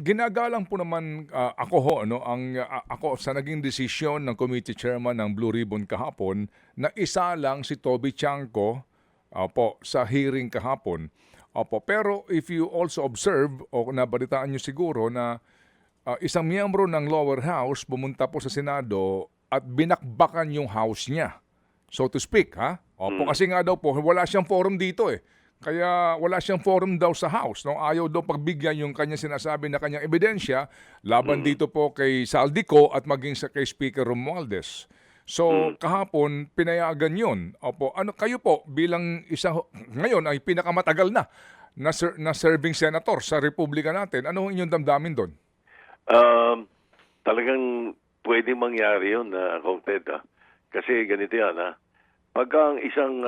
ginagalang po naman ako ho, ano, ako sa naging desisyon ng committee chairman ng Blue Ribbon kahapon na isa lang si Toby Chanco po sa hearing kahapon. Opo, pero if you also observe o nabalitaan nyo siguro na isang miyembro ng lower house pumunta po sa Senado at binakbakan yung house niya. So to speak, ha? Opo, kasi nga daw po, wala siyang forum dito eh. Kaya wala siyang forum daw sa House. No? Ayaw daw pagbigyan yung kanyang sinasabi na kanyang ebidensya laban dito po kay Saldico at maging sa kay Speaker Romualdez. So kahapon, pinayagan yun. Opo, ano, kayo po bilang isa, ngayon ay pinakamatagal na serving senator sa Republika natin. Ano ang inyong damdamin doon? Talagang pwede mangyari yun, Kong Ted. Kasi ganito yan, pagka ang isang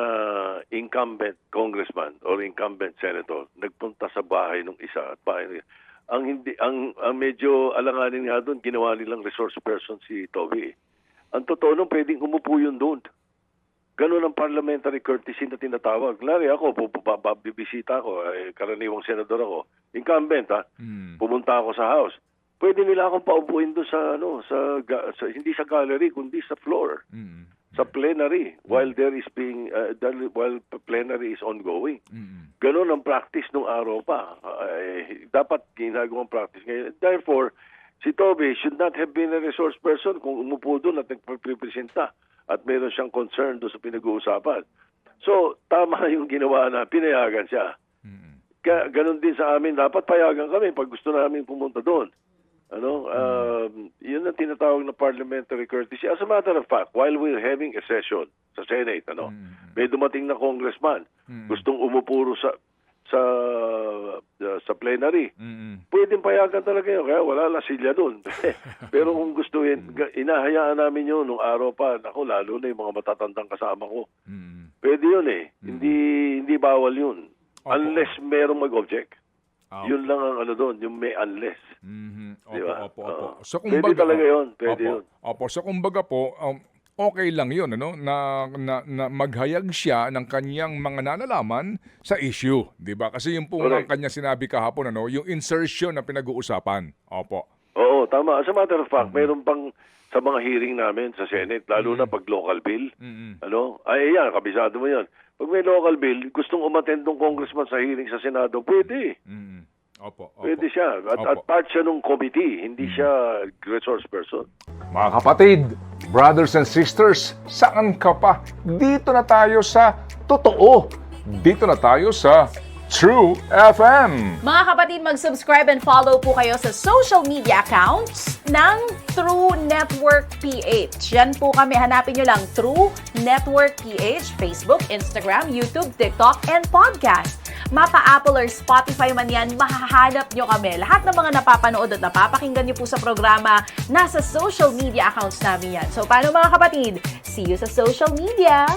incumbent congressman or incumbent senator nagpunta sa bahay ng isa at bahay ang medyo alanganin nga doon, ginawa nilang resource person si Toby. Ang totoo nung pwedeng umupo yun doon. Ganun ang parliamentary courtesy na tinatawag. Lari ako, bibisita ako, karaniwang senador ako. Incumbent, pumunta ako sa house. Pwede nila akong paupuin doon sa hindi sa gallery, kundi sa floor. Sa plenary while there is while plenary is ongoing. Ganon ang practice nung araw pa. Dapat ginagawang practice ngayon. Therefore, si Toby should not have been a resource person kung umupo doon at nagpapresenta at meron siyang concern doon sa pinag-uusapan. So, tama yung ginawa na pinayagan siya. Kaya ganon din sa amin, dapat payagan kami pag gusto namin pumunta doon. Yun ang tinatawag na parliamentary courtesy. As a matter of fact, while we're having a session sa Senate, may dumating na congressman, gustong umupuro sa plenary. Pwedeng payagan talaga yun, kaya wala lang silya doon. Pero kung gustuin, inahayaan namin yun nung araw pa, lalo na yung mga matatandang kasama ko. Pwede yun eh. Hindi bawal yun. Unless merong mag-object. Yun lang ang doon, yung may unless. Opo. So, pwede talaga yun. Pwede yun. Opo. So, kumbaga po, okay lang yun, na maghayag siya ng kanyang mga nalalaman sa issue. Diba? Kasi yung po ang kanya sinabi kahapon, yung insertion na pinag-uusapan. Opo. Oo, tama. As a matter of fact, mayroon pang sa mga hearing namin sa Senate, lalo na pag local bill. Yan, kabisado mo yan. Pag may local bill, gustong umattend ng congressman sa hearing sa Senado, pwede. Opo. Pwede siya. At part siya ng committee, hindi siya resource person. Mga kapatid, brothers and sisters, saan ka pa? Dito na tayo sa totoo. Dito na tayo sa True FM. Mga kapatid, mag-subscribe and follow po kayo sa social media accounts ng True Network PH. Yan po kami, hanapin nyo lang True Network PH, Facebook, Instagram, YouTube, TikTok, and podcast. Mapa Apple or Spotify man yan, mahahanap nyo kami. Lahat ng mga napapanood at napapakinggan nyo po sa programa, nasa social media accounts namin yan. So, paano mga kapatid? See you sa social media!